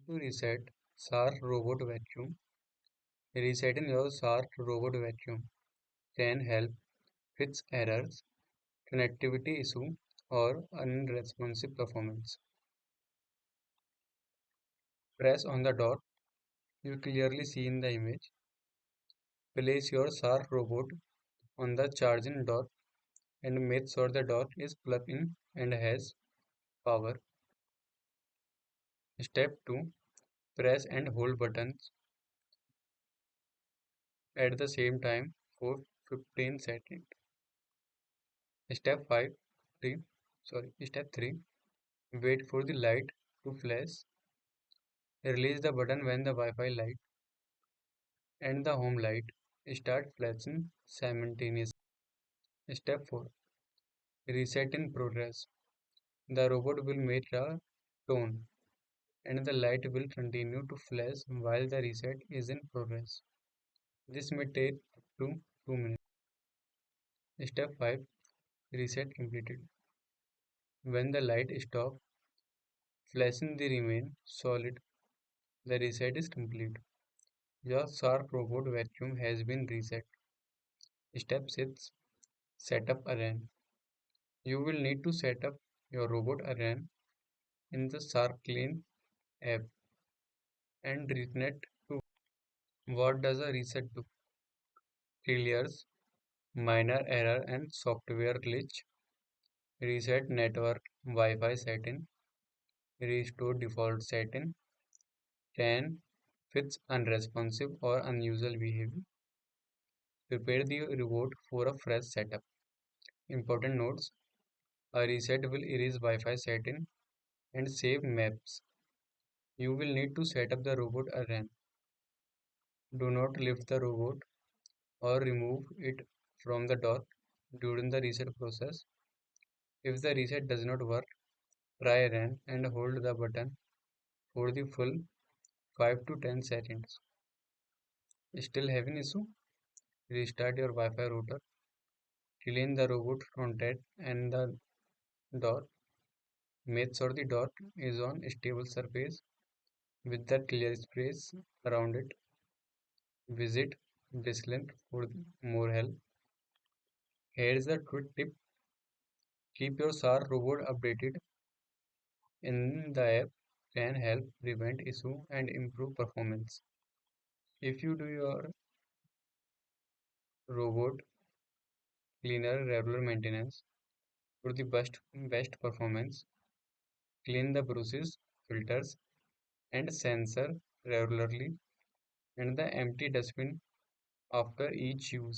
To reset Shark Robot Vacuum. Resetting your Shark Robot Vacuum can help fix errors, connectivity issue, or unresponsive performance. Press on the dot you clearly see in the image. Place your Shark robot on the charging dot and make sure the dot is plugged in and has power. Step 2. Press and hold buttons at the same time for 15 seconds. Step 5. 3. Step 3. Wait for the light to flash. Release the button when the Wi-Fi light and the home light start flashing simultaneously. Step 4. Reset in progress. The robot will make a tone and the light will continue to flash while the reset is in progress. This may take up to 2 minutes. Step 5. Reset completed. When the light stops flashing the remain solid, the reset is complete. Your Shark robot vacuum has been reset. Step 6. Set up a RAN. You will need to set up your robot a RAN in the SharkClean app and reconnect to. What does a reset do? Clears minor error and software glitch, reset network Wi-Fi setting, restore default setting, can fix unresponsive or unusual behavior, prepare the robot for a fresh setup. Important notes: a reset will erase Wi-Fi setting and save maps. You will need to set up the robot again. Do not lift the robot or remove it from the dock during the reset process. If the reset does not work, try run and hold the button for the full 5 to 10 seconds. Still have an issue? Restart your Wi-Fi router, clean the robot contact and the dot. Make sure the dot is on a stable surface with the clear space around it. Visit this link for more help. Here's a quick tip: keep your SAR robot updated in the app can help prevent issue and improve performance. If you do your robot cleaner regular maintenance for the best performance, clean the brushes, filters, and sensor regularly and the empty dustbin after each use.